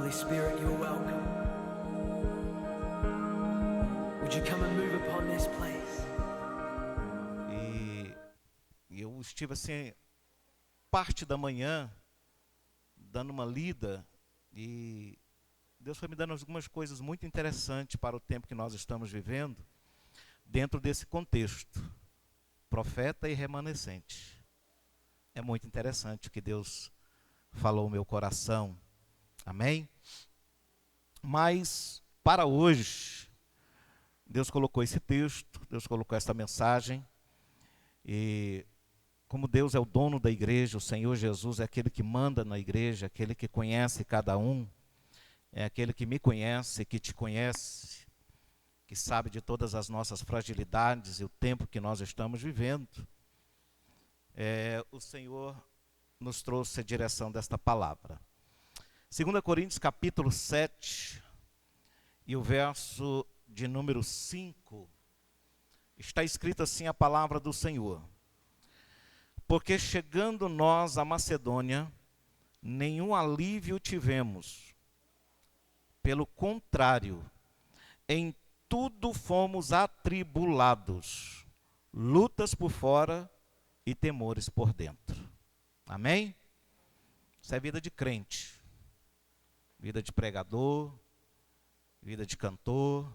Holy Spirit, you're welcome. Would you come and move upon this place? E eu estive assim, parte da manhã, dando uma lida, e Deus foi me dando algumas coisas muito interessantes para o tempo que nós estamos vivendo, dentro desse contexto, profeta e remanescente. É muito interessante o que Deus falou no meu coração, amém? Mas, para hoje, Deus colocou esse texto, Deus colocou essa mensagem, e como Deus é o dono da igreja, o Senhor Jesus é aquele que manda na igreja, aquele que conhece cada um, é aquele que me conhece, que te conhece, que sabe de todas as nossas fragilidades e o tempo que nós estamos vivendo. O Senhor nos trouxe a direção desta palavra. 2 Coríntios capítulo 7 e o verso de número 5, está escrito assim a palavra do Senhor. Porque chegando nós à Macedônia, nenhum alívio tivemos. Pelo contrário, em tudo fomos atribulados, lutas por fora e temores por dentro. Amém? Isso é vida de crente, vida de pregador, vida de cantor,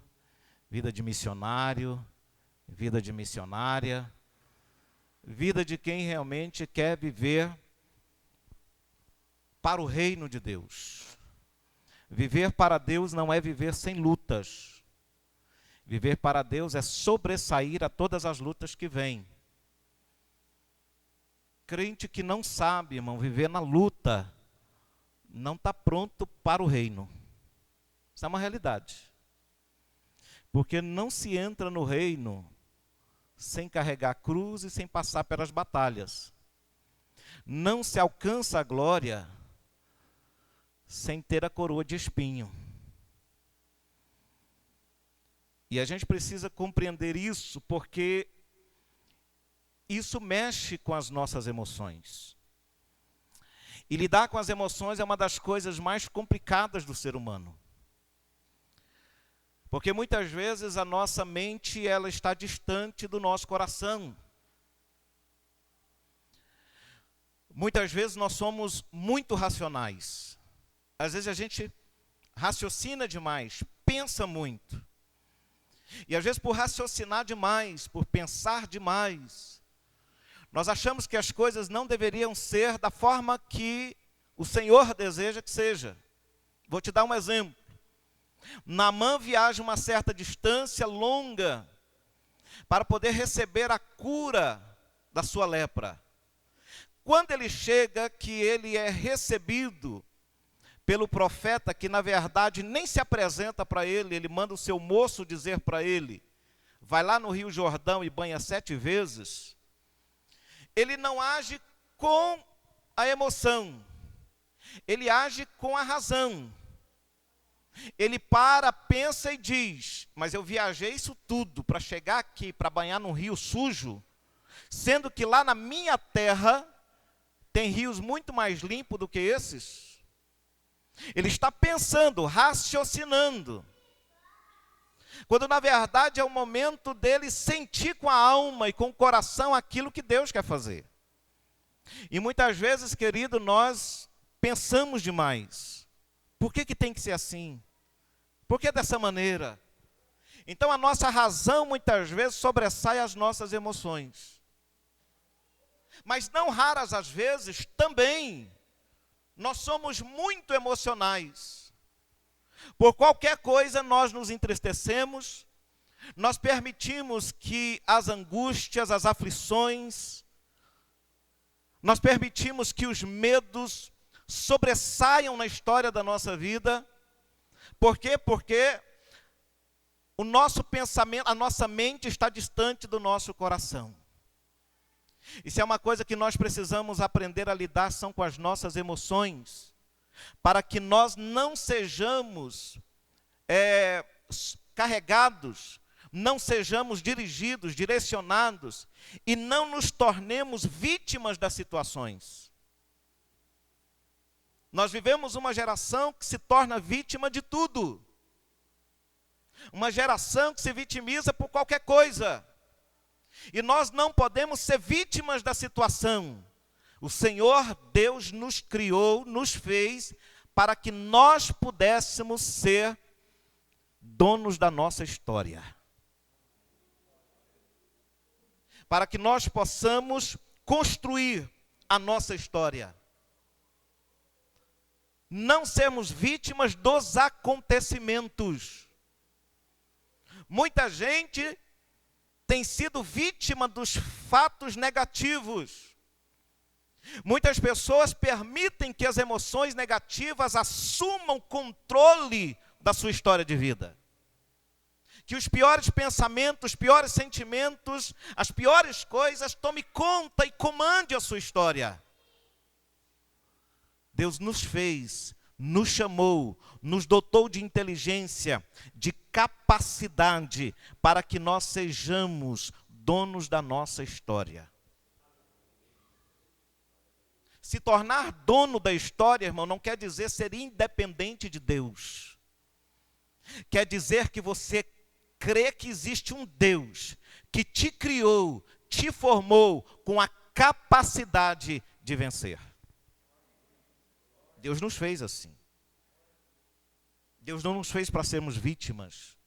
vida de missionário, vida de missionária, vida de quem realmente quer viver para o reino de Deus. Viver para Deus não é viver sem lutas. Viver para Deus é sobressair a todas as lutas que vêm. Crente que não sabe, irmão, viver na luta, não está pronto para o reino. Isso é uma realidade. Porque não se entra no reino sem carregar a cruz e sem passar pelas batalhas. Não se alcança a glória sem ter a coroa de espinho. E a gente precisa compreender isso, porque isso mexe com as nossas emoções. E lidar com as emoções é uma das coisas mais complicadas do ser humano. Porque muitas vezes a nossa mente ela está distante do nosso coração. Muitas vezes nós somos muito racionais. Às vezes a gente raciocina demais, pensa muito. E às vezes por raciocinar demais, por pensar demais, nós achamos que as coisas não deveriam ser da forma que o Senhor deseja que seja. Vou te dar um exemplo. Naamã viaja uma certa distância longa para poder receber a cura da sua lepra. Quando ele chega, que ele é recebido pelo profeta, que na verdade nem se apresenta para ele, ele manda o seu moço dizer para ele, vai lá no Rio Jordão e banha 7 vezes. Ele não age com a emoção, ele age com a razão. Ele para, pensa e diz, mas eu viajei isso tudo para chegar aqui, para banhar num rio sujo, sendo que lá na minha terra tem rios muito mais limpos do que esses. Ele está pensando, raciocinando, quando na verdade é o momento dele sentir com a alma e com o coração aquilo que Deus quer fazer. E muitas vezes, querido, nós pensamos demais. Por que tem que ser assim? Por que dessa maneira? Então a nossa razão muitas vezes sobressai as nossas emoções. Mas não raras as vezes também nós somos muito emocionais. Por qualquer coisa nós nos entristecemos, nós permitimos que as angústias, as aflições, nós permitimos que os medos sobressaiam na história da nossa vida. Por quê? Porque o nosso pensamento, a nossa mente está distante do nosso coração. Isso é uma coisa que nós precisamos aprender a lidar, são com as nossas emoções, para que nós não sejamos carregados, não sejamos dirigidos, direcionados, e não nos tornemos vítimas das situações. Nós vivemos uma geração que se torna vítima de tudo. Uma geração que se vitimiza por qualquer coisa. E nós não podemos ser vítimas da situação. O Senhor Deus nos criou, nos fez, para que nós pudéssemos ser donos da nossa história. Para que nós possamos construir a nossa história. Não sermos vítimas dos acontecimentos. Muita gente tem sido vítima dos fatos negativos. Muitas pessoas permitem que as emoções negativas assumam controle da sua história de vida. Que os piores pensamentos, os piores sentimentos, as piores coisas tomem conta e comande a sua história. Deus nos fez, nos chamou, nos dotou de inteligência, de capacidade para que nós sejamos donos da nossa história. Se tornar dono da história, irmão, não quer dizer ser independente de Deus. Quer dizer que você crê que existe um Deus que te criou, te formou com a capacidade de vencer. Deus nos fez assim. Deus não nos fez para sermos vítimas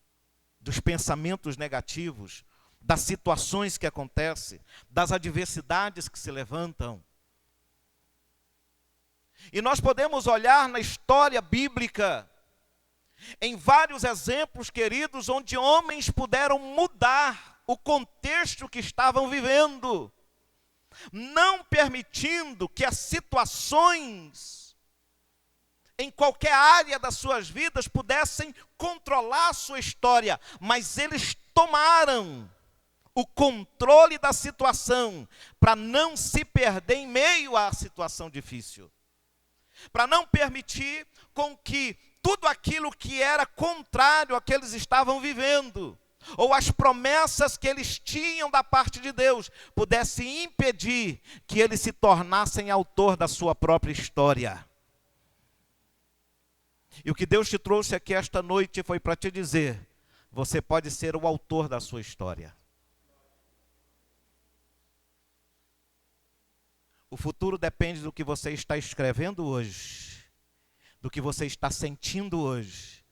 dos pensamentos negativos, das situações que acontecem, das adversidades que se levantam. E nós podemos olhar na história bíblica, em vários exemplos, queridos, onde homens puderam mudar o contexto que estavam vivendo, não permitindo que as situações em qualquer área das suas vidas pudessem controlar a sua história, mas eles tomaram o controle da situação para não se perder em meio à situação difícil. Para não permitir com que tudo aquilo que era contrário ao que eles estavam vivendo, ou as promessas que eles tinham da parte de Deus, pudesse impedir que eles se tornassem autor da sua própria história. E o que Deus te trouxe aqui esta noite foi para te dizer, você pode ser o autor da sua história. O futuro depende do que você está escrevendo hoje, do que você está sentindo hoje,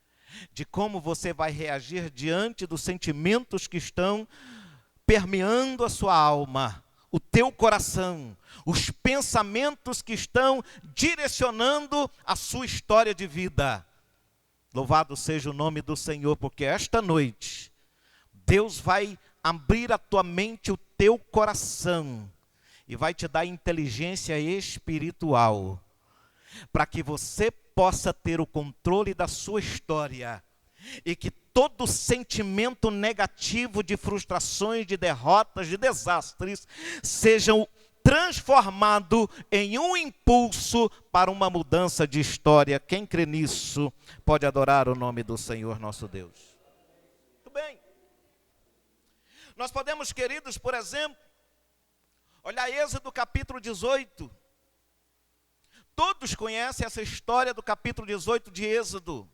de como você vai reagir diante dos sentimentos que estão permeando a sua alma, o teu coração, os pensamentos que estão direcionando a sua história de vida. Louvado seja o nome do Senhor, porque esta noite Deus vai abrir a tua mente, o teu coração, e vai te dar inteligência espiritual, para que você possa ter o controle da sua história, e que todo sentimento negativo de frustrações, de derrotas, de desastres, sejam transformado em um impulso para uma mudança de história. Quem crê nisso pode adorar o nome do Senhor nosso Deus. Muito bem. Nós podemos, queridos, por exemplo, olhar Êxodo capítulo 18. Todos conhecem essa história do capítulo 18 de Êxodo.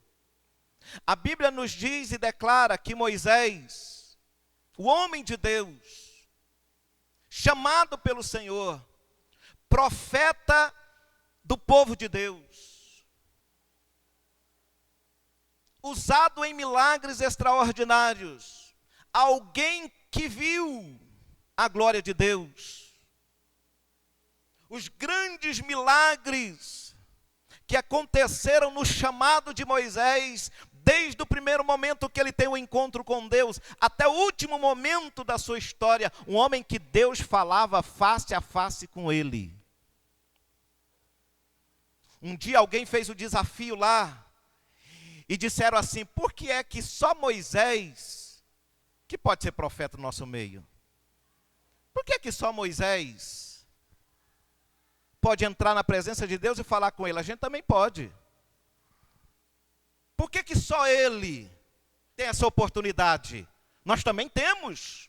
A Bíblia nos diz e declara que Moisés, o homem de Deus, chamado pelo Senhor, profeta do povo de Deus, usado em milagres extraordinários, alguém que viu a glória de Deus, os grandes milagres que aconteceram no chamado de Moisés, desde o primeiro momento que ele tem um encontro com Deus, até o último momento da sua história, um homem que Deus falava face a face com ele. Um dia alguém fez o desafio lá, e disseram assim, por que é que só Moisés, que pode ser profeta no nosso meio, por que é que só Moisés pode entrar na presença de Deus e falar com ele? A gente também pode. Por que que só ele tem essa oportunidade? Nós também temos.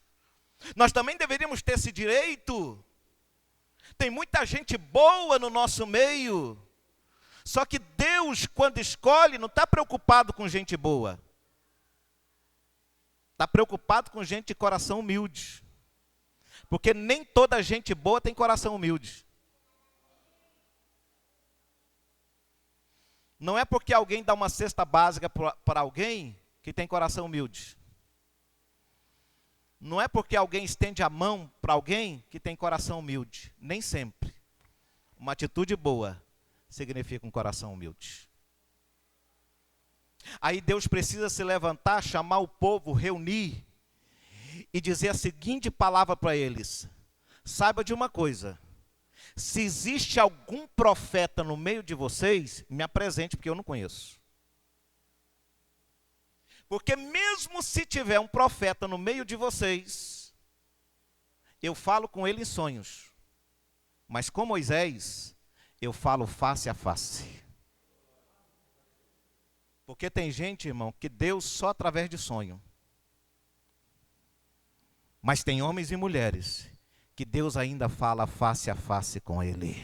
Nós também deveríamos ter esse direito. Tem muita gente boa no nosso meio. Só que Deus, quando escolhe, não está preocupado com gente boa. Está preocupado com gente de coração humilde. Porque nem toda gente boa tem coração humilde. Não é porque alguém dá uma cesta básica para alguém que tem coração humilde. Não é porque alguém estende a mão para alguém que tem coração humilde. Nem sempre. Uma atitude boa significa um coração humilde. Aí Deus precisa se levantar, chamar o povo, reunir e dizer a seguinte palavra para eles: saiba de uma coisa, se existe algum profeta no meio de vocês, me apresente, porque eu não conheço. Porque mesmo se tiver um profeta no meio de vocês, eu falo com ele em sonhos, mas com Moisés, eu falo face a face. Porque tem gente, irmão, que Deus só através de sonho. Mas tem homens e mulheres que Deus ainda fala face a face com ele.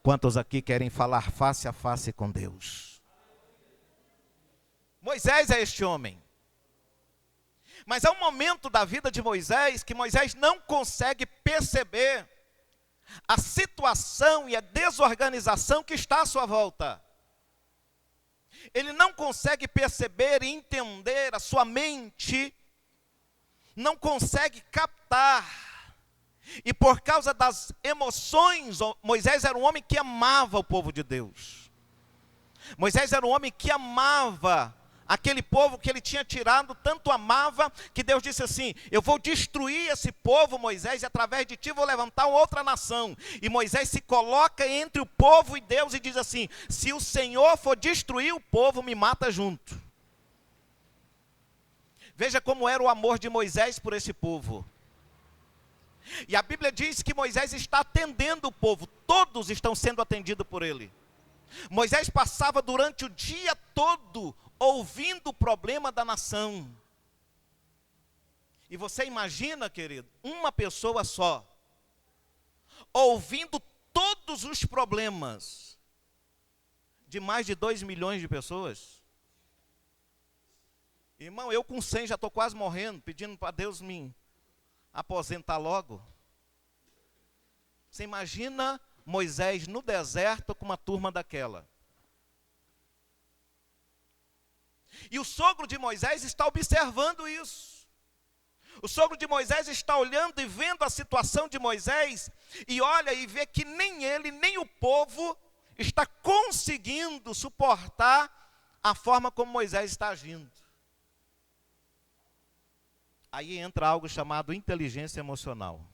Quantos aqui querem falar face a face com Deus? Moisés é este homem. Mas há um momento da vida de Moisés que Moisés não consegue perceber a situação e a desorganização que está à sua volta. Ele não consegue perceber e entender, a sua mente não consegue captar. E por causa das emoções, Moisés era um homem que amava o povo de Deus. Moisés era um homem que amava aquele povo que ele tinha tirado, tanto amava, que Deus disse assim: eu vou destruir esse povo, Moisés, e através de ti vou levantar outra nação. E Moisés se coloca entre o povo e Deus e diz assim: se o Senhor for destruir o povo, me mata junto. Veja como era o amor de Moisés por esse povo. E a Bíblia diz que Moisés está atendendo o povo, todos estão sendo atendidos por ele. Moisés passava durante o dia todo ouvindo o problema da nação. E você imagina, querido, uma pessoa só, ouvindo todos os problemas de mais de 2 milhões de pessoas? Irmão, eu com 100 já estou quase morrendo, pedindo para Deus me aposentar logo. Você imagina Moisés no deserto com uma turma daquela. E o sogro de Moisés está observando isso. O sogro de Moisés está olhando e vendo a situação de Moisés, e olha e vê que nem ele, nem o povo está conseguindo suportar a forma como Moisés está agindo. Aí entra algo chamado inteligência emocional.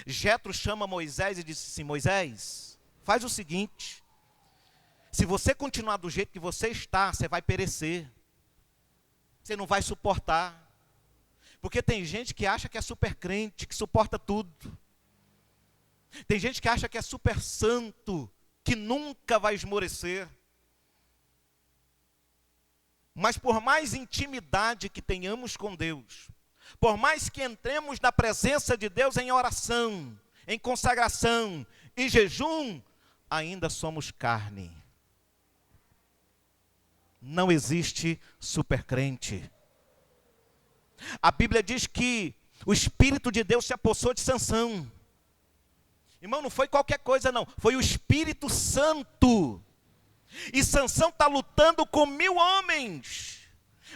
Jetro chama Moisés e disse assim: Moisés, faz o seguinte, se você continuar do jeito que você está, você vai perecer. Você não vai suportar. Porque tem gente que acha que é super crente, que suporta tudo. Tem gente que acha que é super santo, que nunca vai esmorecer. Mas por mais intimidade que tenhamos com Deus, por mais que entremos na presença de Deus em oração, em consagração, em jejum, ainda somos carne. Não existe supercrente. A Bíblia diz que o Espírito de Deus se apossou de Sansão. Irmão, não foi qualquer coisa não, foi o Espírito Santo. E Sansão está lutando com 1000 homens.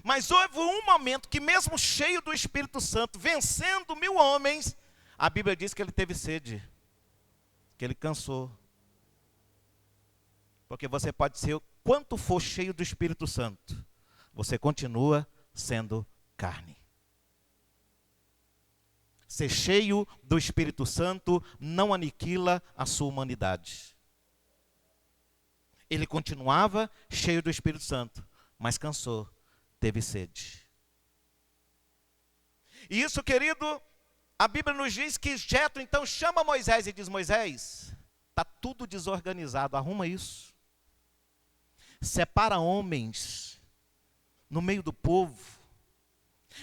Mas houve um momento que mesmo cheio do Espírito Santo, vencendo 1000 homens, a Bíblia diz que ele teve sede, que ele cansou. Porque você pode ser quanto for cheio do Espírito Santo, você continua sendo carne. Ser cheio do Espírito Santo não aniquila a sua humanidade. Ele continuava cheio do Espírito Santo, mas cansou, teve sede. E isso, querido, a Bíblia nos diz que Jetro então chama Moisés e diz: Moisés, está tudo desorganizado, arruma isso. Separa homens no meio do povo.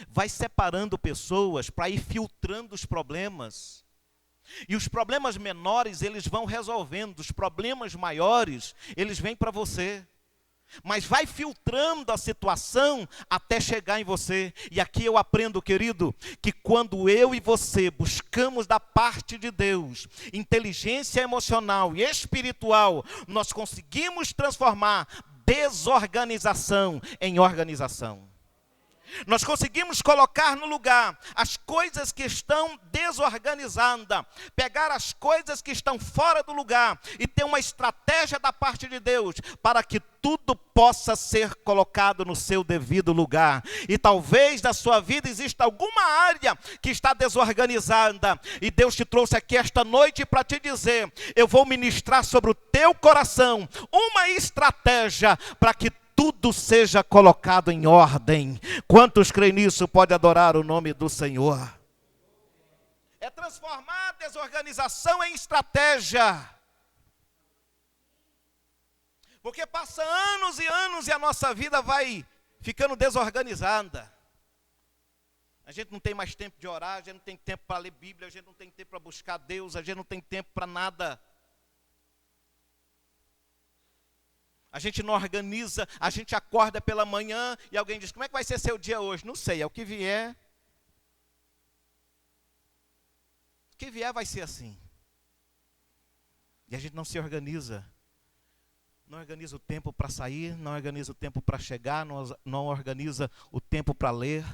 Vai separando pessoas para ir filtrando os problemas. E os problemas menores, eles vão resolvendo. Os problemas maiores, eles vêm para você. Mas vai filtrando a situação até chegar em você. E aqui eu aprendo, querido, que quando eu e você buscamos da parte de Deus inteligência emocional e espiritual, nós conseguimos transformar desorganização em organização. Nós conseguimos colocar no lugar as coisas que estão desorganizadas, pegar as coisas que estão fora do lugar e ter uma estratégia da parte de Deus para que tudo possa ser colocado no seu devido lugar. E talvez na sua vida exista alguma área que está desorganizada e Deus te trouxe aqui esta noite para te dizer: eu vou ministrar sobre o teu coração uma estratégia para que tudo seja colocado em ordem. Quantos creem nisso pode adorar o nome do Senhor? É transformar a desorganização em estratégia. Porque passa anos e anos e a nossa vida vai ficando desorganizada. A gente não tem mais tempo de orar, a gente não tem tempo para ler Bíblia, a gente não tem tempo para buscar Deus, a gente não tem tempo para nada. A gente não organiza, a gente acorda pela manhã e alguém diz: como é que vai ser seu dia hoje? Não sei, é o que vier. O que vier vai ser assim. E a gente não se organiza. Não organiza o tempo para sair, não organiza o tempo para chegar, não organiza o tempo para ler.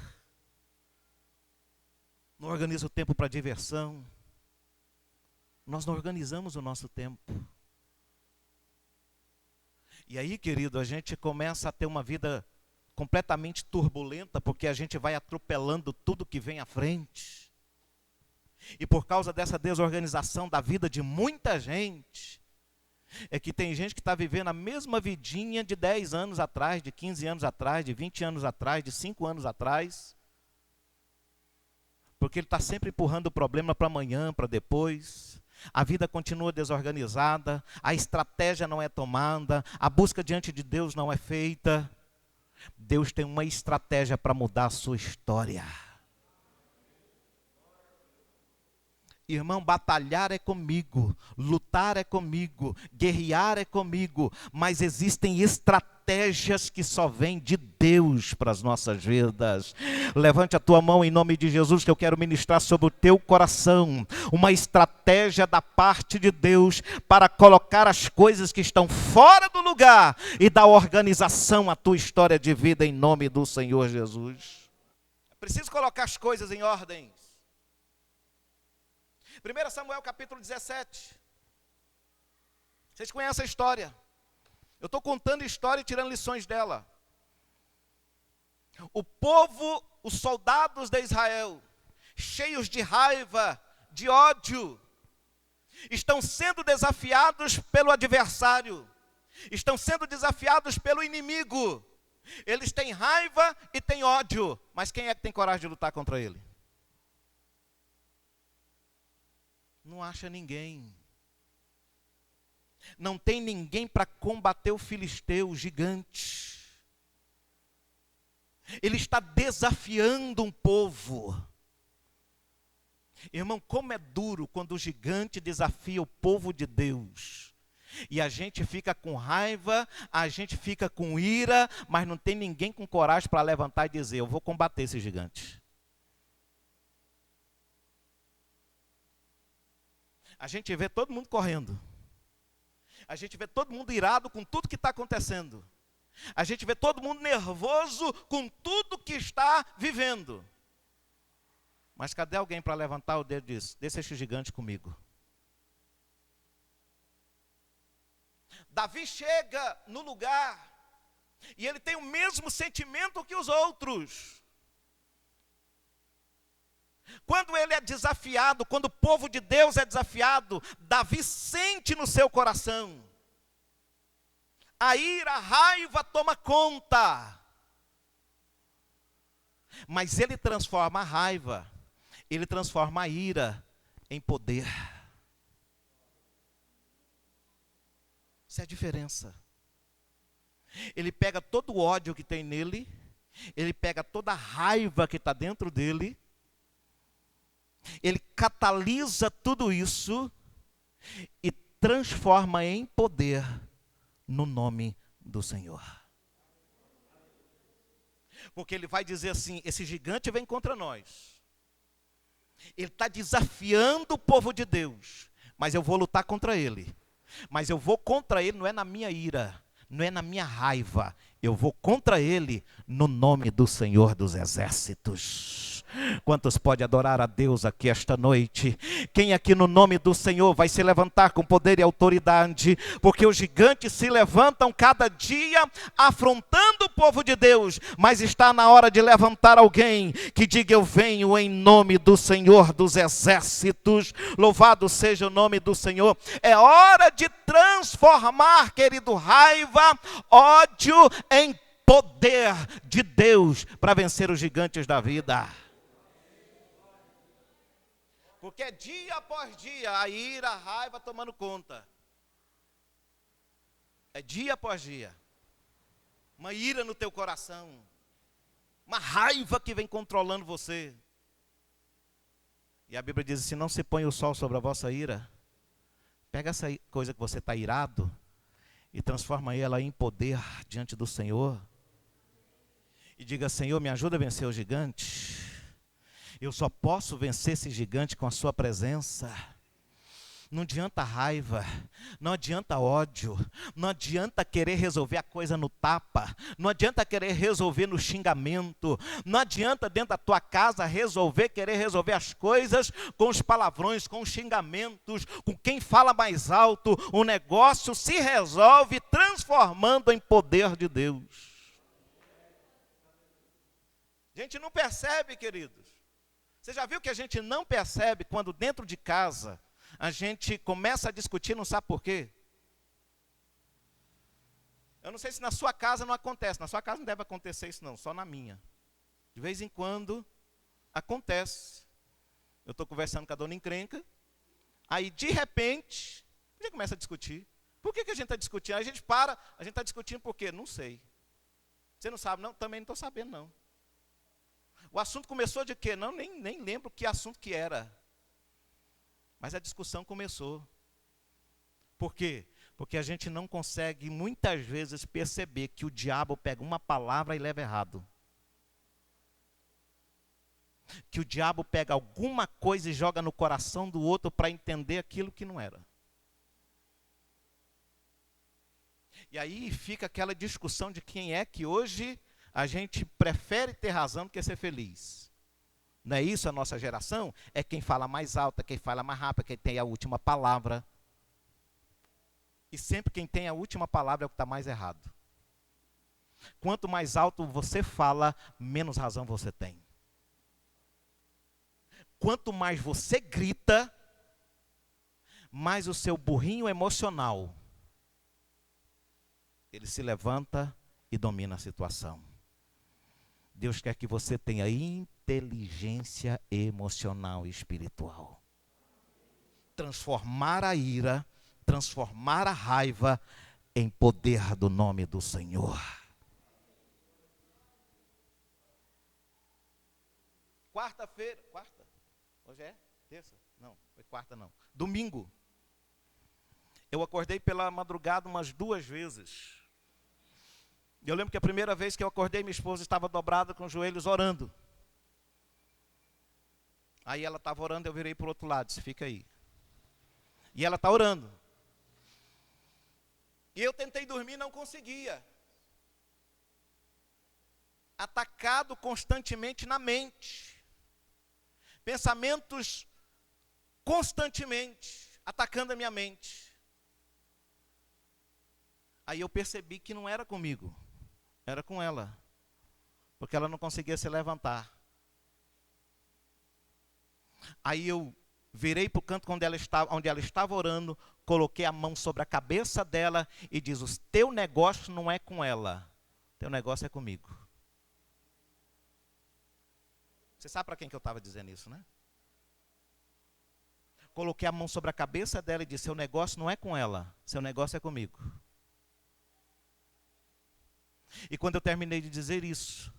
Não organiza o tempo para diversão. Nós não organizamos o nosso tempo. E aí, querido, a gente começa a ter uma vida completamente turbulenta, porque a gente vai atropelando tudo que vem à frente. E por causa dessa desorganização da vida de muita gente, é que tem gente que está vivendo a mesma vidinha de 10 anos atrás, de 15 anos atrás, de 20 anos atrás, de 5 anos atrás. Porque ele está sempre empurrando o problema para amanhã, para depois. A vida continua desorganizada, a estratégia não é tomada, a busca diante de Deus não é feita. Deus tem uma estratégia para mudar a sua história. Irmão, batalhar é comigo, lutar é comigo, guerrear é comigo, mas existem estratégias que só vêm de Deus para as nossas vidas. Levante a tua mão em nome de Jesus, que eu quero ministrar sobre o teu coração uma estratégia da parte de Deus para colocar as coisas que estão fora do lugar e dar organização à tua história de vida em nome do Senhor Jesus. É preciso colocar as coisas em ordem. 1 Samuel capítulo 17. Vocês conhecem a história. Eu estou contando a história e tirando lições dela. O povo, os soldados de Israel, cheios de raiva, de ódio, estão sendo desafiados pelo adversário. Estão sendo desafiados pelo inimigo. Eles têm raiva e têm ódio. Mas quem é que tem coragem de lutar contra ele? Não acha ninguém. Não tem ninguém para combater o filisteu, o gigante. Ele está desafiando um povo. Irmão, como é duro quando o gigante desafia o povo de Deus. E a gente fica com raiva, a gente fica com ira, mas não tem ninguém com coragem para levantar e dizer: eu vou combater esse gigante. A gente vê todo mundo correndo. A gente vê todo mundo irado com tudo que está acontecendo. A gente vê todo mundo nervoso com tudo que está vivendo. Mas cadê alguém para levantar o dedo e dizer: deixa esse gigante comigo? Davi chega no lugar e ele tem o mesmo sentimento que os outros. Quando ele é desafiado, quando o povo de Deus é desafiado, Davi sente no seu coração. A ira, a raiva toma conta. Mas ele transforma a raiva, ele transforma a ira em poder. Essa é a diferença. Ele pega todo o ódio que tem nele, ele pega toda a raiva que está dentro dele, Ele catalisa tudo isso e transforma em poder no nome do Senhor. Porque ele vai dizer assim: esse gigante vem contra nós. Ele está desafiando o povo de Deus, mas eu vou lutar contra ele. Mas eu vou contra ele não é na minha ira, não é na minha raiva. Eu vou contra ele no nome do Senhor dos Exércitos. Quantos podem adorar a Deus aqui esta noite? Quem aqui no nome do Senhor vai se levantar com poder e autoridade? Porque os gigantes se levantam cada dia afrontando o povo de Deus. Mas está na hora de levantar alguém que diga: eu venho em nome do Senhor dos Exércitos. Louvado seja o nome do Senhor. É hora de transformar, querido, raiva, ódio em poder de Deus para vencer os gigantes da vida. Porque é dia após dia a ira, a raiva tomando conta. É dia após dia. Uma ira no teu coração. Uma raiva que vem controlando você. E a Bíblia diz assim: não se põe o sol sobre a vossa ira. Pega essa coisa que você está irado e transforma ela em poder diante do Senhor. E diga: Senhor, me ajuda a vencer o gigante. Eu só posso vencer esse gigante com a sua presença. Não adianta raiva, não adianta ódio, não adianta querer resolver a coisa no tapa, não adianta querer resolver no xingamento, não adianta dentro da tua casa querer resolver as coisas com os palavrões, com os xingamentos, com quem fala mais alto. O negócio se resolve transformando em poder de Deus. A gente não percebe, queridos. Você já viu que a gente não percebe quando dentro de casa a gente começa a discutir, não sabe por quê? Eu não sei se na sua casa não acontece. Na sua casa não deve acontecer isso não, só na minha. De vez em quando acontece. Eu estou conversando com a dona encrenca, aí de repente a gente começa a discutir. Por que a gente está discutindo? Aí a gente está discutindo por quê? Não sei. Você não sabe não? Também não estou sabendo não. O assunto começou de quê? Não, nem lembro que assunto que era. Mas a discussão começou. Por quê? Porque a gente não consegue muitas vezes perceber que o diabo pega uma palavra e leva errado. Que o diabo pega alguma coisa e joga no coração do outro para entender aquilo que não era. E aí fica aquela discussão de quem é que hoje a gente prefere ter razão do que ser feliz. Não é isso a nossa geração? É quem fala mais alto, é quem fala mais rápido, é quem tem a última palavra. E sempre quem tem a última palavra é o que está mais errado. Quanto mais alto você fala, menos razão você tem. Quanto mais você grita, mais o seu burrinho emocional, ele se levanta e domina a situação. Deus quer que você tenha inteligência emocional e espiritual. Transformar a ira, transformar a raiva em poder do nome do Senhor. Quarta-feira, hoje é terça? Não, foi quarta não. Domingo. Eu acordei pela madrugada umas 2 vezes. Eu lembro que a primeira vez que eu acordei, minha esposa estava dobrada com os joelhos orando. Aí ela estava orando, eu virei para o outro lado, disse: fica aí. E ela está orando. E eu tentei dormir, não conseguia. Atacado constantemente na mente. Pensamentos constantemente atacando a minha mente. Aí eu percebi que não era comigo. Era com ela, porque ela não conseguia se levantar. Aí eu virei para o canto onde ela estava orando, coloquei a mão sobre a cabeça dela e diz: o teu negócio não é com ela, teu negócio é comigo. Você sabe para quem que eu estava dizendo isso, né? Coloquei a mão sobre a cabeça dela e disse: seu negócio não é com ela, seu negócio é comigo. E quando eu terminei de dizer isso,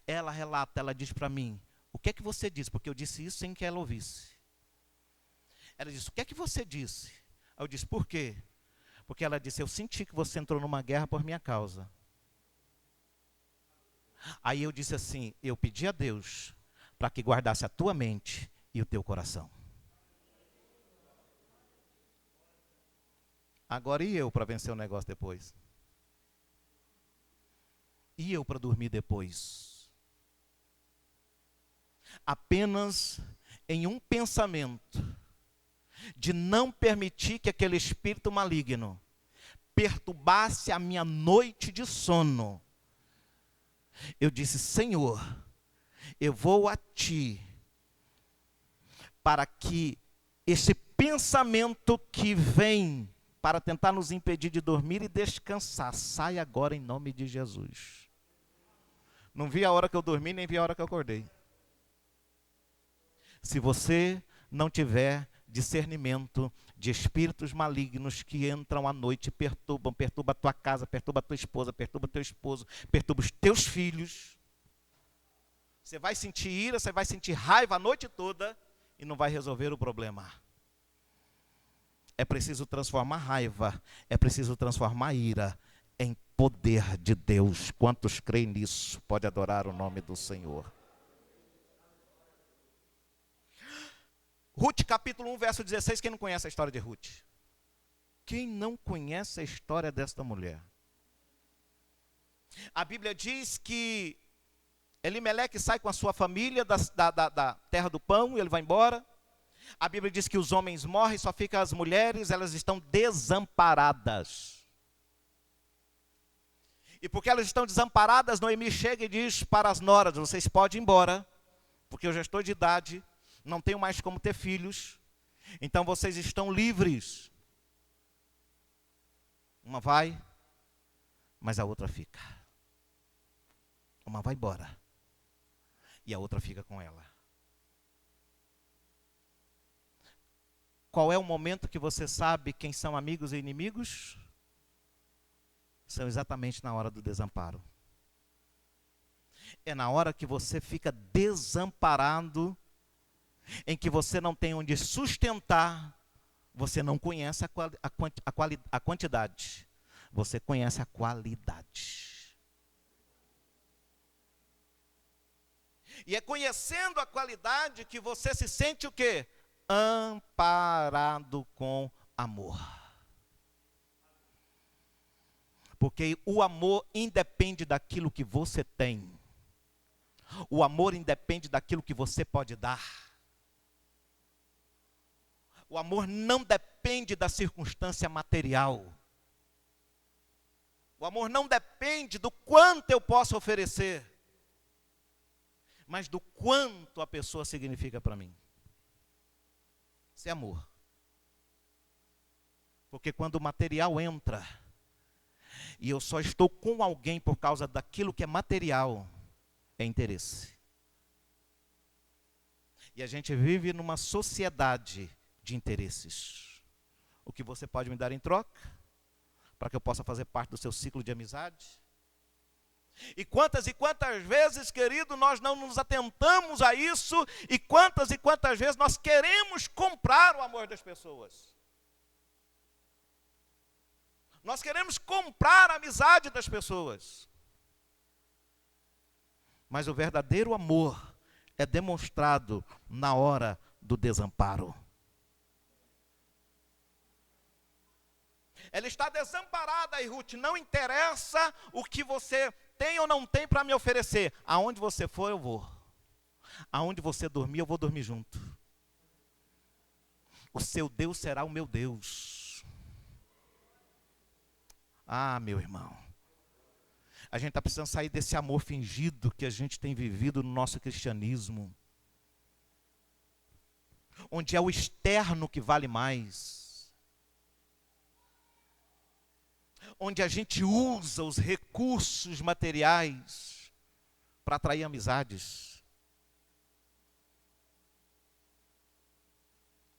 ela relata, ela diz para mim: o que é que você disse? Porque eu disse isso sem que ela ouvisse. Ela disse, o que é que você disse? Aí eu disse, por quê? Porque ela disse, eu senti que você entrou numa guerra por minha causa. Aí eu disse assim, eu pedi a Deus para que guardasse a tua mente e o teu coração. Agora e eu para vencer o negócio depois? E eu para dormir depois? Apenas em um pensamento de não permitir que aquele espírito maligno perturbasse a minha noite de sono. Eu disse, Senhor, eu vou a Ti para que esse pensamento que vem para tentar nos impedir de dormir e descansar saia agora em nome de Jesus. Não vi a hora que eu dormi, nem vi a hora que eu acordei. Se você não tiver discernimento de espíritos malignos que entram à noite e perturba a tua casa, perturba a tua esposa, perturba teu esposo, perturba os teus filhos. Você vai sentir ira, você vai sentir raiva a noite toda e não vai resolver o problema. É preciso transformar raiva, é preciso transformar ira em poder de Deus. Quantos creem nisso? Pode adorar o nome do Senhor. Ruth capítulo 1, verso 16, quem não conhece a história de Ruth? Quem não conhece a história desta mulher? A Bíblia diz que Elimeleque sai com a sua família da terra do pão e ele vai embora. A Bíblia diz que os homens morrem, só ficam as mulheres, elas estão desamparadas. E porque elas estão desamparadas, Noemi chega e diz para as noras, vocês podem ir embora, porque eu já estou de idade, não tenho mais como ter filhos, então vocês estão livres. Uma vai, mas a outra fica. Uma vai embora, e a outra fica com ela. Qual é o momento que você sabe quem são amigos e inimigos? São exatamente na hora do desamparo. É na hora que você fica desamparado, em que você não tem onde sustentar, você não conhece a quantidade, você conhece a qualidade. E é conhecendo a qualidade que você se sente o quê? Amparado com amor. Porque o amor independe daquilo que você tem. O amor independe daquilo que você pode dar. O amor não depende da circunstância material. O amor não depende do quanto eu posso oferecer, mas do quanto a pessoa significa para mim. Isso é amor. Porque quando o material entra, e eu só estou com alguém por causa daquilo que é material, é interesse. E a gente vive numa sociedade de interesses. O que você pode me dar em troca, para que eu possa fazer parte do seu ciclo de amizade? E quantas vezes, querido, nós não nos atentamos a isso, e quantas vezes nós queremos comprar o amor das pessoas. Nós queremos comprar a amizade das pessoas. Mas o verdadeiro amor é demonstrado na hora do desamparo. Ela está desamparada, e Ruth, não interessa o que você tem ou não tem para me oferecer. Aonde você for, eu vou. Aonde você dormir, eu vou dormir junto. O seu Deus será o meu Deus. Ah, meu irmão. A gente está precisando sair desse amor fingido que a gente tem vivido no nosso cristianismo. Onde é o externo que vale mais. Onde a gente usa os recursos materiais para atrair amizades.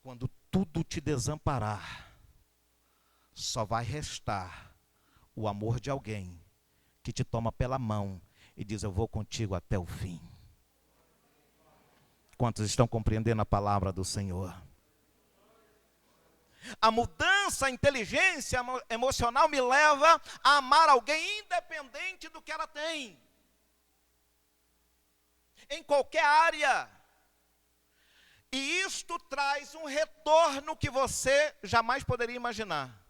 Quando tudo te desamparar, só vai restar o amor de alguém que te toma pela mão e diz: eu vou contigo até o fim. Quantos estão compreendendo a palavra do Senhor? A mudança, a inteligência emocional me leva a amar alguém independente do que ela tem. Em qualquer área. E isto traz um retorno que você jamais poderia imaginar.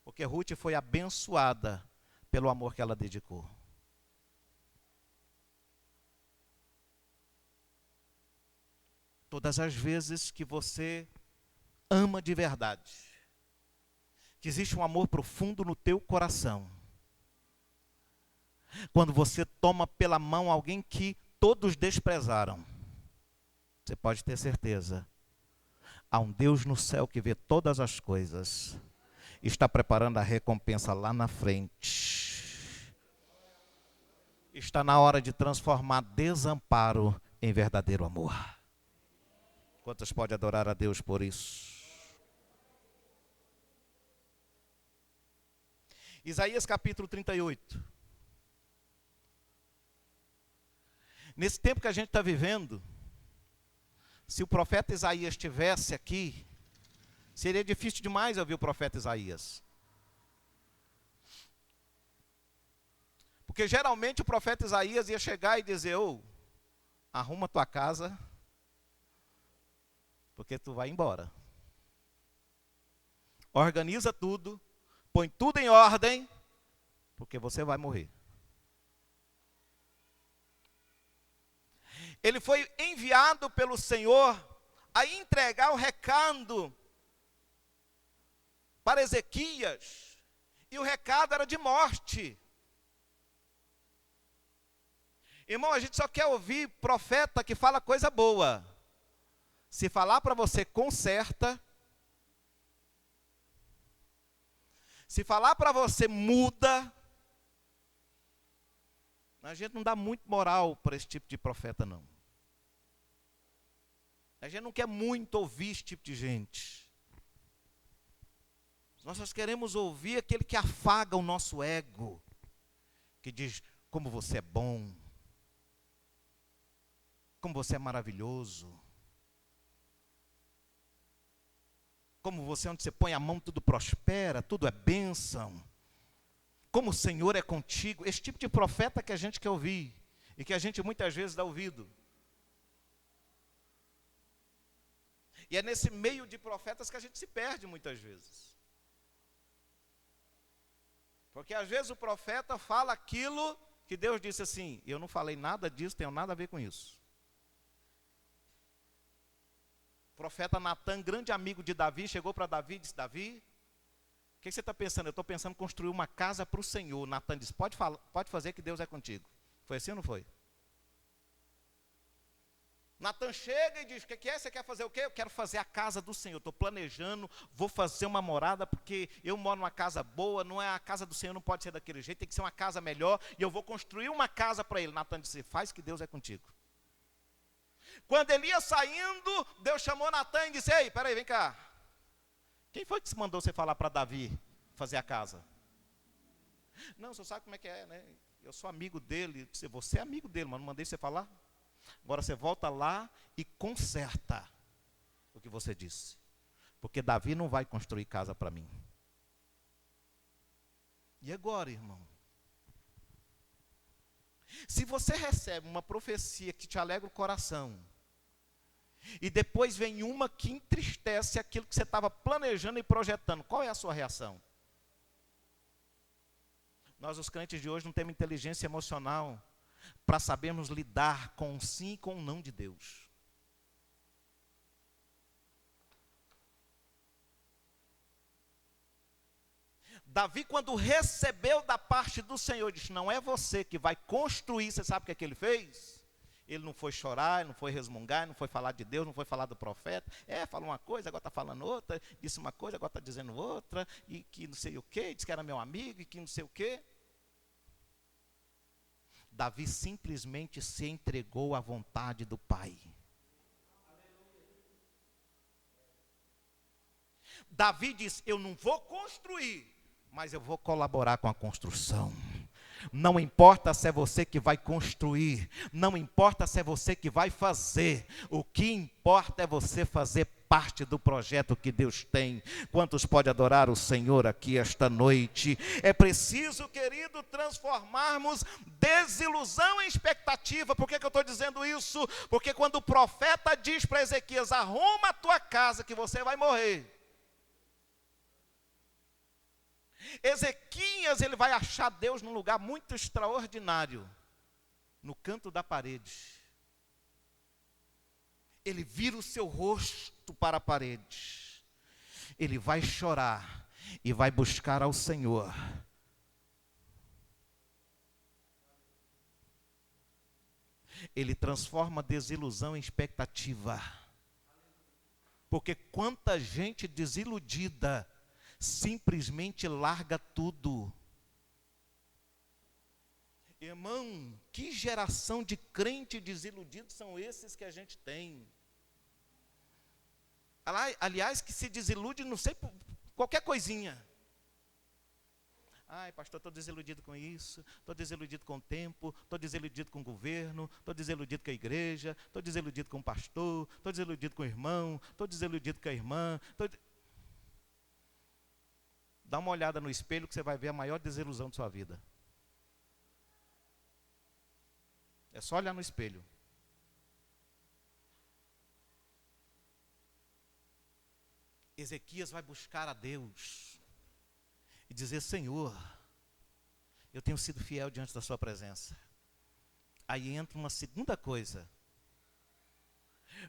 Porque Ruth foi abençoada pelo amor que ela dedicou. Todas as vezes que você ama de verdade, que existe um amor profundo no teu coração, quando você toma pela mão alguém que todos desprezaram, você pode ter certeza, há um Deus no céu que vê todas as coisas, está preparando a recompensa lá na frente. Está na hora de transformar desamparo em verdadeiro amor. Quantos podem adorar a Deus por isso? Isaías capítulo 38. Nesse tempo que a gente está vivendo, se o profeta Isaías estivesse aqui, seria difícil demais ouvir o profeta Isaías. Porque geralmente o profeta Isaías ia chegar e dizer: ô, arruma tua casa, porque tu vai embora. Organiza tudo, põe tudo em ordem, porque você vai morrer. Ele foi enviado pelo Senhor a entregar o recado para Ezequias, e o recado era de morte. Irmão, a gente só quer ouvir profeta que fala coisa boa. Se falar para você, conserta. Se falar para você, muda. A gente não dá muito moral para esse tipo de profeta, não. A gente não quer muito ouvir esse tipo de gente. Nós só queremos ouvir aquele que afaga o nosso ego. Que diz, como você é bom. Como você é maravilhoso. Como você, onde você põe a mão, tudo prospera, tudo é bênção. Como o Senhor é contigo. Esse tipo de profeta que a gente quer ouvir. E que a gente muitas vezes dá ouvido. E é nesse meio de profetas que a gente se perde muitas vezes. Porque às vezes o profeta fala aquilo que Deus disse assim: eu não falei nada disso, tenho nada a ver com isso. O profeta Natan, grande amigo de Davi, chegou para Davi e disse: Davi, o que você está pensando? Eu estou pensando em construir uma casa para o Senhor. Natan disse: pode fazer que Deus é contigo. Foi assim ou não foi? Natan chega e diz: o que é? Você quer fazer o quê? Eu quero fazer a casa do Senhor. Estou planejando, vou fazer uma morada, porque eu moro numa casa boa, não é a casa do Senhor, não pode ser daquele jeito, tem que ser uma casa melhor, e eu vou construir uma casa para ele. Natan disse: faz que Deus é contigo. Quando ele ia saindo, Deus chamou Natan e disse: ei, peraí, vem cá. Quem foi que mandou você falar para Davi fazer a casa? Não, você sabe como é que é, né? Eu sou amigo dele. Disse: você é amigo dele, mas não mandei você falar? Agora você volta lá e conserta o que você disse. Porque Davi não vai construir casa para mim. E agora, irmão? Se você recebe uma profecia que te alegra o coração, e depois vem uma que entristece aquilo que você estava planejando e projetando, qual é a sua reação? Nós, os crentes de hoje, não temos inteligência emocional para sabermos lidar com o sim e com o não de Deus. Davi, quando recebeu da parte do Senhor, disse: não é você que vai construir. Você sabe o que é que ele fez? Ele não foi chorar, ele não foi resmungar, ele não foi falar de Deus, não foi falar do profeta. Falou uma coisa, agora está falando outra. Disse uma coisa, agora está dizendo outra. E que não sei o quê, disse que era meu amigo, e que não sei o quê. Davi simplesmente se entregou à vontade do Pai. Davi disse: eu não vou construir, mas eu vou colaborar com a construção. Não importa se é você que vai construir, não importa se é você que vai fazer, o que importa é você fazer parte do projeto que Deus tem. Quantos pode adorar o Senhor aqui esta noite? É preciso, querido, transformarmos desilusão em expectativa. Por que eu estou dizendo isso? Porque quando o profeta diz para Ezequias: arruma a tua casa que você vai morrer, Ezequias, ele vai achar Deus num lugar muito extraordinário, no canto da parede. Ele vira o seu rosto para a parede, ele vai chorar e vai buscar ao Senhor. Ele transforma desilusão em expectativa. Porque quanta gente desiludida simplesmente larga tudo. Irmão, que geração de crente desiludidos são esses que a gente tem? Aliás, que se desilude, não sei, por qualquer coisinha. Ai, pastor, estou desiludido com isso, estou desiludido com o tempo, estou desiludido com o governo, estou desiludido com a igreja, estou desiludido com o pastor, estou desiludido com o irmão, estou desiludido com a irmã. Dá uma olhada no espelho que você vai ver a maior desilusão de sua vida. É só olhar no espelho. Ezequias vai buscar a Deus e dizer: Senhor, eu tenho sido fiel diante da sua presença. Aí entra uma segunda coisa.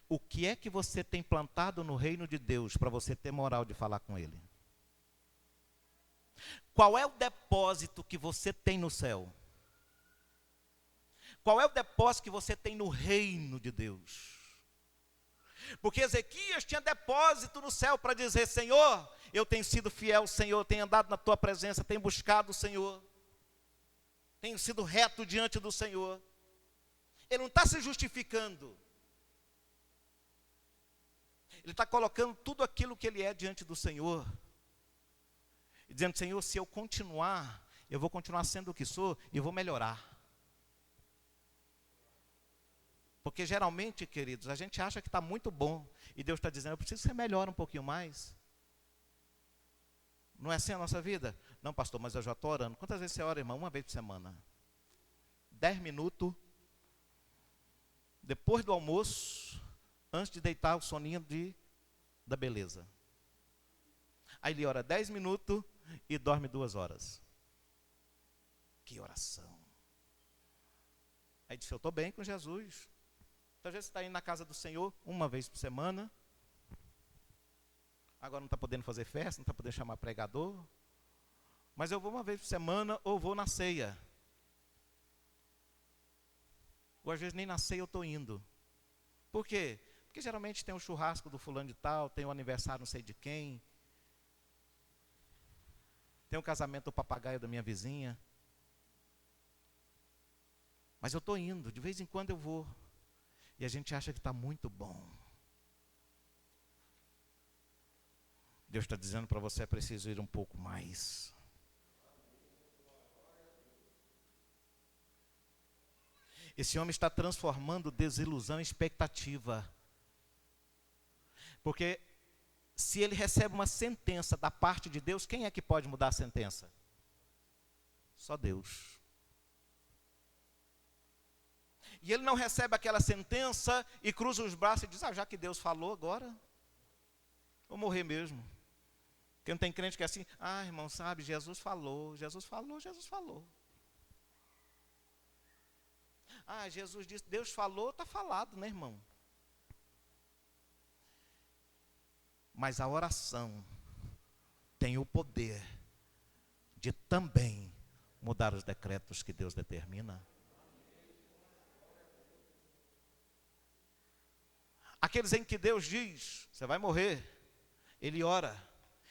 O que é que você tem plantado no reino de Deus para você ter moral de falar com Ele? Qual é o depósito que você tem no céu? Qual é o depósito que você tem no reino de Deus? Porque Ezequias tinha depósito no céu para dizer: Senhor, eu tenho sido fiel, Senhor, tenho andado na tua presença, tenho buscado o Senhor, tenho sido reto diante do Senhor. Ele não está se justificando. Ele está colocando tudo aquilo que ele é diante do Senhor. E dizendo: Senhor, se eu continuar, eu vou continuar sendo o que sou e vou melhorar. Porque geralmente, queridos, a gente acha que está muito bom. E Deus está dizendo: eu preciso que você melhore um pouquinho mais. Não é assim a nossa vida? Não, pastor, mas eu já estou orando. Quantas vezes você ora, irmão? Uma vez por semana. 10 minutos. Depois do almoço. Antes de deitar o soninho da beleza. Aí ele ora 10 minutos e dorme 2 horas. Que oração. Aí disse: eu estou bem com Jesus. Então, às vezes você está indo na casa do Senhor uma vez por semana. Agora não está podendo fazer festa, não está podendo chamar pregador. Mas eu vou uma vez por semana ou vou na ceia. Ou às vezes nem na ceia eu estou indo. Por quê? Porque geralmente tem um churrasco do fulano de tal, tem um aniversário não sei de quem. Tem um casamento do papagaio da minha vizinha. Mas eu estou indo, de vez em quando eu vou. E a gente acha que está muito bom. Deus está dizendo para você: é preciso ir um pouco mais. Esse homem está transformando desilusão em expectativa. Porque se ele recebe uma sentença da parte de Deus, quem é que pode mudar a sentença? Só Deus. E ele não recebe aquela sentença e cruza os braços e diz: já que Deus falou agora, vou morrer mesmo. Porque não tem crente que é assim: irmão, sabe, Jesus falou, Jesus falou, Jesus falou. Jesus disse, Deus falou, está falado, né, irmão? Mas a oração tem o poder de também mudar os decretos que Deus determina. Aqueles em que Deus diz: você vai morrer. Ele ora,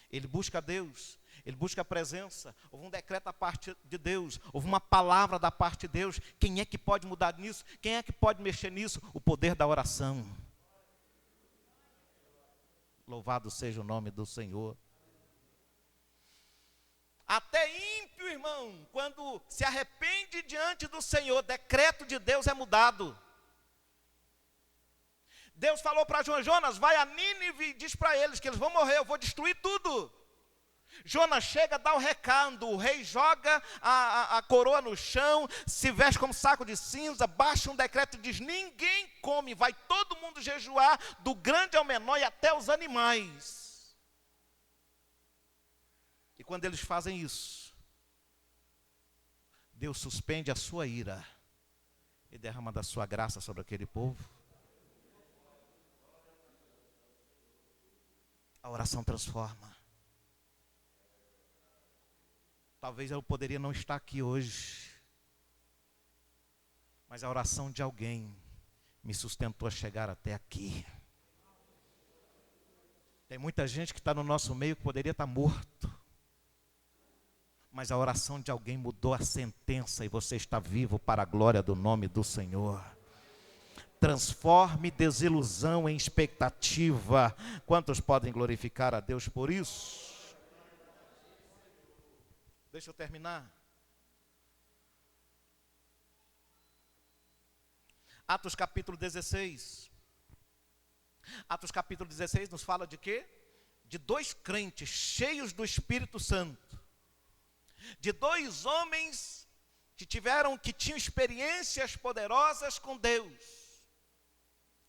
ele busca a Deus, ele busca a presença. Houve um decreto da parte de Deus, houve uma palavra da parte de Deus. Quem é que pode mudar nisso? Quem é que pode mexer nisso? O poder da oração. Louvado seja o nome do Senhor. Até ímpio, irmão, quando se arrepende diante do Senhor, decreto de Deus é mudado. Deus falou para Jonas, vai a Nínive e diz para eles que eles vão morrer, eu vou destruir tudo. Jonas chega, dá o recado, o rei joga a coroa no chão, se veste como saco de cinza, baixa um decreto e diz, ninguém come, vai todo mundo jejuar, do grande ao menor e até os animais. E quando eles fazem isso, Deus suspende a sua ira e derrama da sua graça sobre aquele povo. A oração transforma. Talvez eu poderia não estar aqui hoje, mas a oração de alguém me sustentou a chegar até aqui. Tem muita gente que está no nosso meio que poderia estar morto, mas a oração de alguém mudou a sentença e você está vivo para a glória do nome do Senhor. Transforme desilusão em expectativa. Quantos podem glorificar a Deus por isso? Deixa eu terminar. Atos capítulo 16. Atos capítulo 16 nos fala de quê? De dois crentes cheios do Espírito Santo. De dois homens que tinham experiências poderosas com Deus.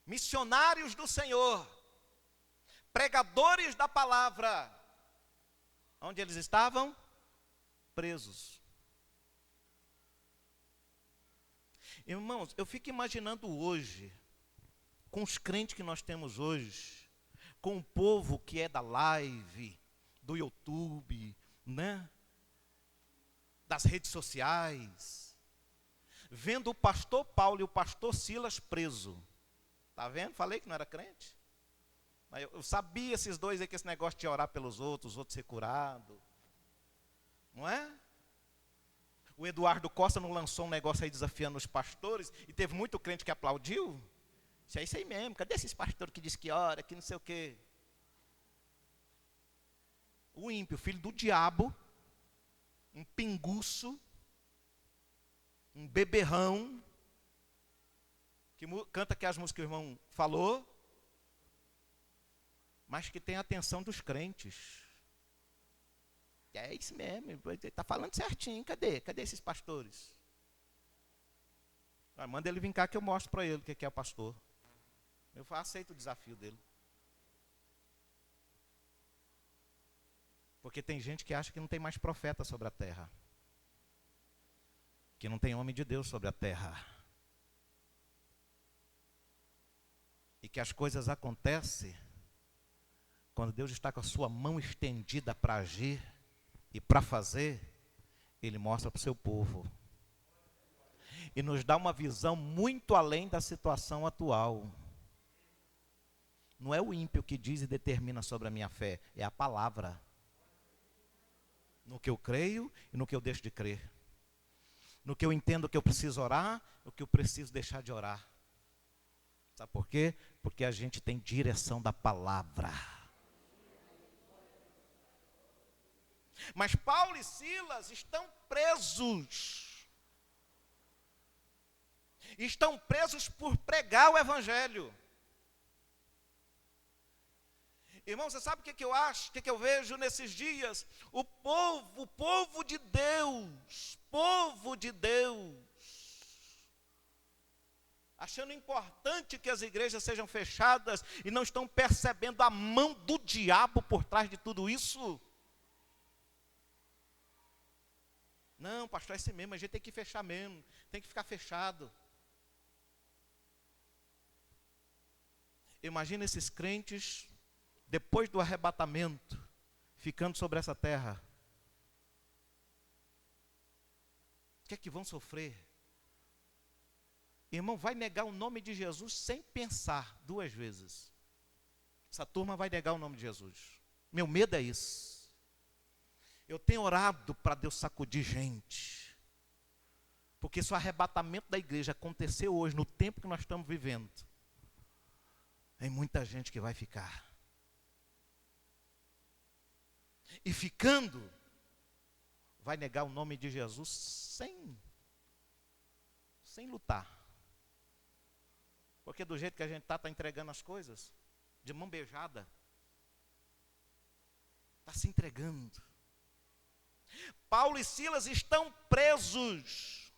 Missionários do Senhor. Pregadores da palavra. Onde eles estavam? Presos. Irmãos, eu fico imaginando hoje, com os crentes que nós temos hoje, com o povo que é da live, do YouTube, né? Das redes sociais, vendo o pastor Paulo e o pastor Silas preso. Tá vendo? Falei que não era crente. Eu sabia esses dois aí que esse negócio de orar pelos outros, os outros ser curados. Não é? O Eduardo Costa não lançou um negócio aí desafiando os pastores e teve muito crente que aplaudiu? Isso é isso aí mesmo, cadê esses pastores que diz que ora, que não sei o quê? O ímpio, filho do diabo, um pinguço, um beberrão, que canta que as músicas que o irmão falou, mas que tem a atenção dos crentes. É isso mesmo, ele está falando certinho, cadê esses pastores? Manda ele vir cá que eu mostro para ele o que é o pastor. Eu aceito o desafio dele. Porque tem gente que acha que não tem mais profeta sobre a terra. Que não tem homem de Deus sobre a terra. E que as coisas acontecem quando Deus está com a sua mão estendida para agir e para fazer, Ele mostra para o seu povo. E nos dá uma visão muito além da situação atual. Não é o ímpio que diz e determina sobre a minha fé, é a palavra. No que eu creio e no que eu deixo de crer. No que eu entendo que eu preciso orar, no que eu preciso deixar de orar. Sabe por quê? Porque a gente tem direção da palavra. Mas Paulo e Silas estão presos. Estão presos por pregar o evangelho. Irmão, você sabe o que eu acho? O que eu vejo nesses dias? O povo de Deus, achando importante que as igrejas sejam fechadas e não estão percebendo a mão do diabo por trás de tudo isso. Não, pastor, é assim mesmo, a gente tem que fechar mesmo, tem que ficar fechado. Imagina esses crentes, depois do arrebatamento, ficando sobre essa terra. O que é que vão sofrer? Irmão, vai negar o nome de Jesus sem pensar 2 vezes. Essa turma vai negar o nome de Jesus. Meu medo é isso. Eu tenho orado para Deus sacudir gente. Porque se o arrebatamento da igreja acontecer hoje, no tempo que nós estamos vivendo, tem muita gente que vai ficar. E ficando, vai negar o nome de Jesus sem lutar. Porque do jeito que a gente está entregando as coisas, de mão beijada. Está se entregando. Paulo e Silas estão presos.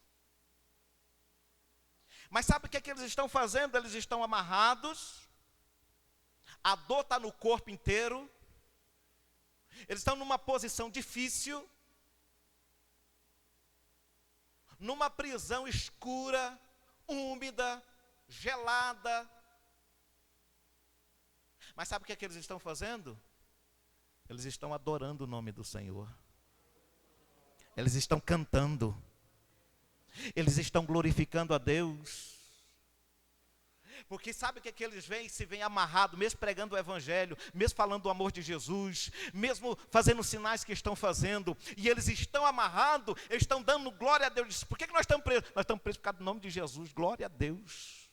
Mas sabe o que eles estão fazendo? Eles estão amarrados. A dor está no corpo inteiro. Eles estão numa posição difícil. Numa prisão escura, úmida, gelada. Mas sabe o que eles estão fazendo? Eles estão adorando o nome do Senhor. Eles estão cantando. Eles estão glorificando a Deus. Porque sabe o que eles veem? Se vêm amarrados, mesmo pregando o Evangelho, mesmo falando do amor de Jesus, mesmo fazendo os sinais que estão fazendo, e eles estão amarrados, eles estão dando glória a Deus. Por que nós estamos presos? Nós estamos presos por causa do nome de Jesus, glória a Deus.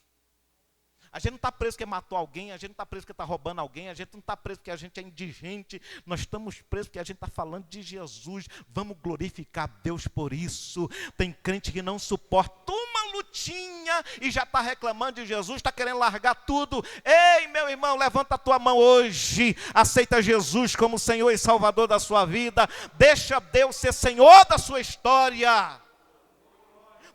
A gente não está preso porque matou alguém, a gente não está preso porque está roubando alguém, a gente não está preso porque a gente é indigente, nós estamos presos porque a gente está falando de Jesus. Vamos glorificar a Deus por isso. Tem crente que não suporta uma lutinha e já está reclamando de Jesus, está querendo largar tudo. Ei, meu irmão, levanta a tua mão hoje, aceita Jesus como Senhor e Salvador da sua vida, deixa Deus ser Senhor da sua história.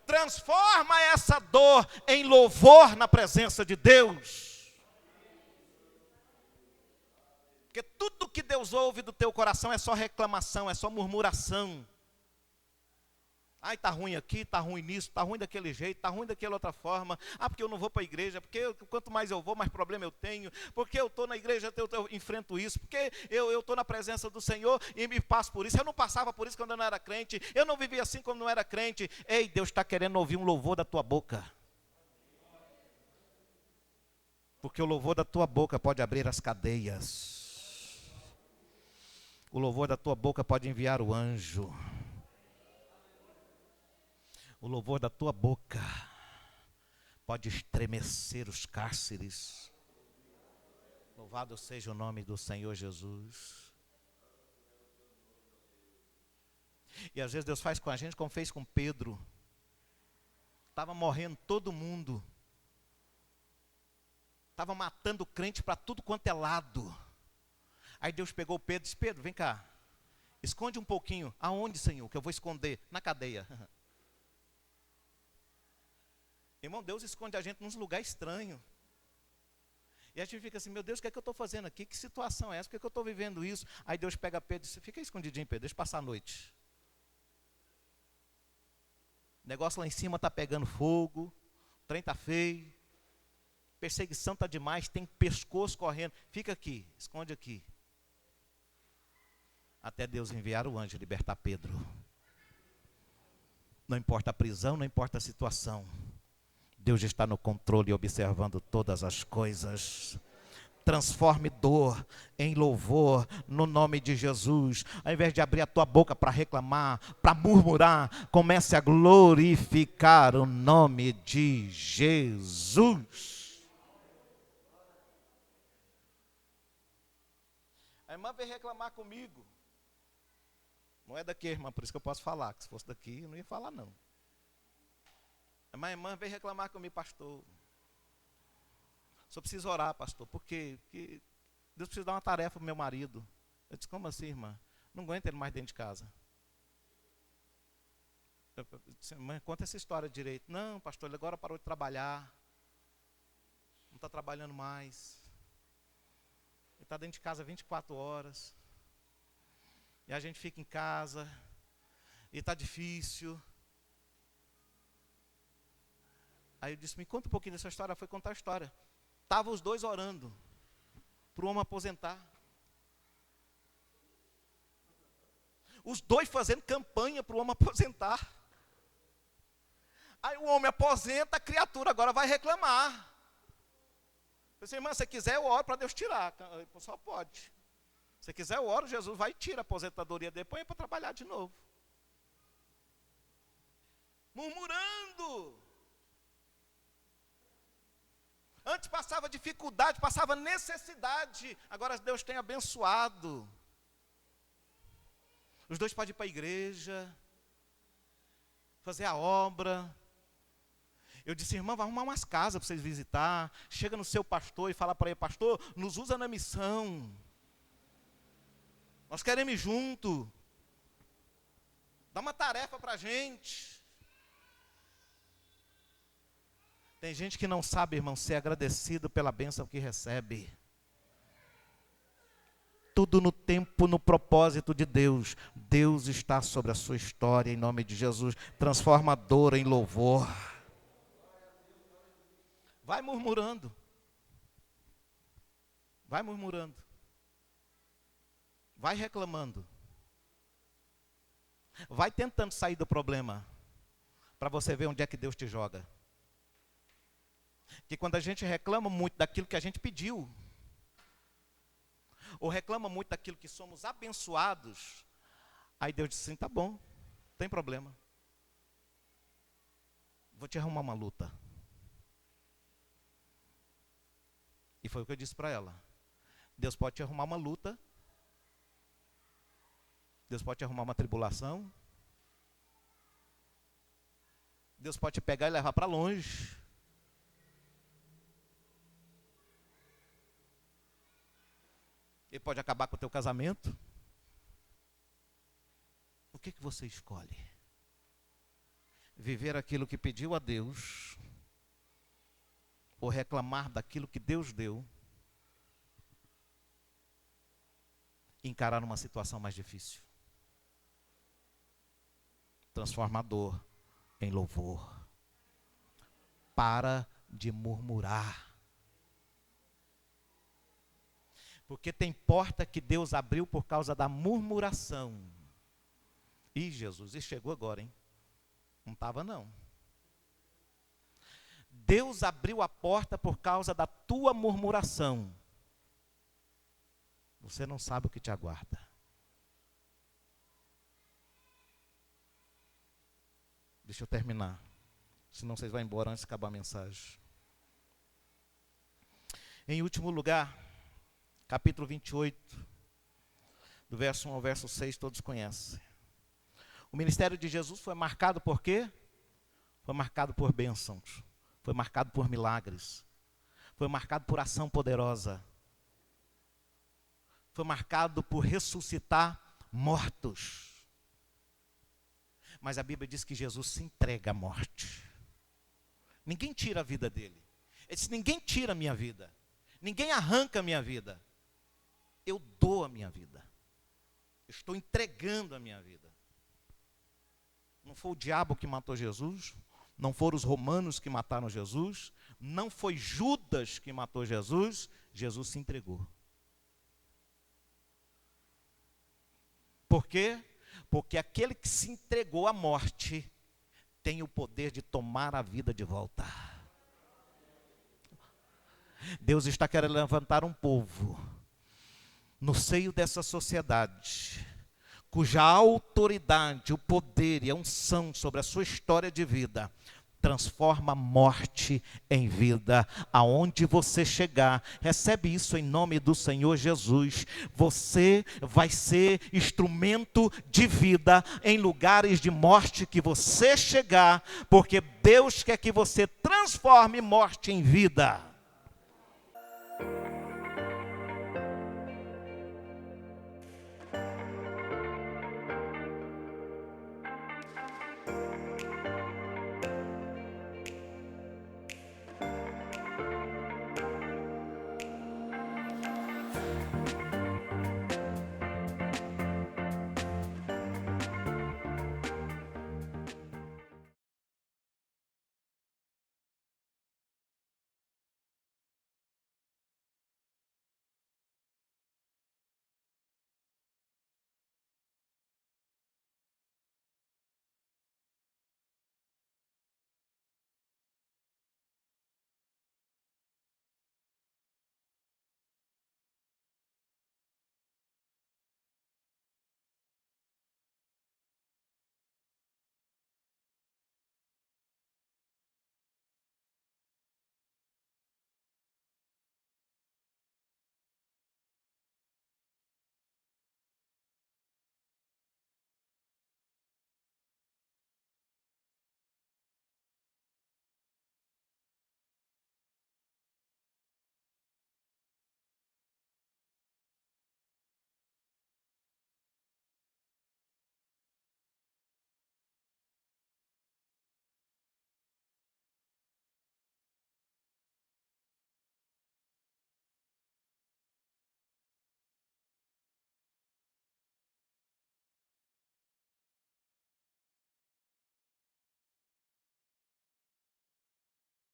Transforma essa dor em louvor na presença de Deus. Porque tudo que Deus ouve do teu coração é só reclamação, é só murmuração. Ai, está ruim aqui, está ruim nisso, está ruim daquele jeito, está ruim daquela outra forma. Ah, porque eu não vou para a igreja, porque quanto mais eu vou, mais problema eu tenho. Porque eu estou na igreja, eu enfrento isso. Porque eu estou na presença do Senhor e me passo por isso. Eu não passava por isso quando eu não era crente. Eu não vivia assim quando não era crente. Ei, Deus está querendo ouvir um louvor da tua boca. Porque o louvor da tua boca pode abrir as cadeias. O louvor da tua boca pode enviar o anjo. O louvor da tua boca pode estremecer os cárceres. Louvado seja o nome do Senhor Jesus. E às vezes Deus faz com a gente como fez com Pedro. Estava morrendo todo mundo. Estava matando o crente para tudo quanto é lado. Aí Deus pegou Pedro e disse: Pedro, vem cá. Esconde um pouquinho. Aonde, Senhor? Que eu vou esconder? Na cadeia. Irmão, Deus esconde a gente num lugar estranho. E a gente fica assim: meu Deus, o que é que eu estou fazendo aqui? Que situação é essa? Por que é que eu estou vivendo isso? Aí Deus pega Pedro e diz: fica escondidinho, Pedro, deixa passar a noite. O negócio lá em cima está pegando fogo, o trem está feio, perseguição está demais, tem pescoço correndo. Fica aqui, esconde aqui. Até Deus enviar o anjo e libertar Pedro. Não importa a prisão, não importa a situação. Deus está no controle e observando todas as coisas. Transforme dor em louvor no nome de Jesus. Ao invés de abrir a tua boca para reclamar, para murmurar, comece a glorificar o nome de Jesus. A irmã veio reclamar comigo. Não é daqui, irmã, por isso que eu posso falar. Que se fosse daqui, eu não ia falar, não. A irmã veio reclamar comigo: pastor, só preciso orar, pastor, porque Deus precisa dar uma tarefa para o meu marido. Eu disse: como assim, irmã? Não aguento ele mais dentro de casa. Eu disse: mãe, conta essa história direito. Não, pastor, ele agora parou de trabalhar. Não está trabalhando mais. Ele está dentro de casa 24 horas. E a gente fica em casa. E está difícil. Aí eu disse: me conta um pouquinho dessa história. Ela foi contar a história. Estavam os dois orando para o homem aposentar. Os dois fazendo campanha para o homem aposentar. Aí o homem aposenta, a criatura agora vai reclamar. Eu disse: irmã, se você quiser eu oro para Deus tirar. Só pode. Se quiser eu oro, Jesus vai e tira a aposentadoria depois para trabalhar de novo. Murmurando. Antes passava dificuldade, passava necessidade. Agora Deus tem abençoado. Os dois podem ir para a igreja, fazer a obra. Eu disse, irmã, vai arrumar umas casas para vocês visitar. Chega no seu pastor e fala para ele, pastor, nos usa na missão. Nós queremos ir junto. Dá uma tarefa para a gente. Tem gente que não sabe, irmão, ser agradecido pela bênção que recebe. Tudo no tempo, no propósito de Deus. Deus está sobre a sua história, em nome de Jesus. Transformadora em louvor. Vai murmurando. Vai murmurando. Vai reclamando. Vai tentando sair do problema. Para você ver onde é que Deus te joga. Que quando a gente reclama muito daquilo que a gente pediu, ou reclama muito daquilo que somos abençoados, aí Deus diz assim, tá bom, não tem problema. Vou te arrumar uma luta. E foi o que eu disse para ela. Deus pode te arrumar uma luta. Deus pode te arrumar uma tribulação. Deus pode te pegar e levar para longe. Ele pode acabar com o teu casamento. O que você escolhe? Viver aquilo que pediu a Deus, ou reclamar daquilo que Deus deu, e encarar uma situação mais difícil? Transformador em louvor. Para de murmurar. Porque tem porta que Deus abriu por causa da murmuração. Ih, Jesus, e chegou agora, hein? Não estava não. Deus abriu a porta por causa da tua murmuração. Você não sabe o que te aguarda. Deixa eu terminar. Senão vocês vão embora antes de acabar a mensagem. Em último lugar, capítulo 28, do verso 1 ao verso 6, todos conhecem. O ministério de Jesus foi marcado por quê? Foi marcado por bênçãos. Foi marcado por milagres. Foi marcado por ação poderosa. Foi marcado por ressuscitar mortos. Mas a Bíblia diz que Jesus se entrega à morte. Ninguém tira a vida dele. Ele disse, ninguém tira a minha vida. Ninguém arranca a minha vida. Eu dou a minha vida. Eu estou entregando a minha vida. Não foi o diabo que matou Jesus. Não foram os romanos que mataram Jesus. Não foi Judas que matou Jesus. Jesus se entregou. Por quê? Porque aquele que se entregou à morte tem o poder de tomar a vida de volta. Deus está querendo levantar um povo no seio dessa sociedade, cuja autoridade, o poder e a unção sobre a sua história de vida transforma a morte em vida. Aonde você chegar, recebe isso em nome do Senhor Jesus. Você vai ser instrumento de vida em lugares de morte que você chegar, porque Deus quer que você transforme morte em vida.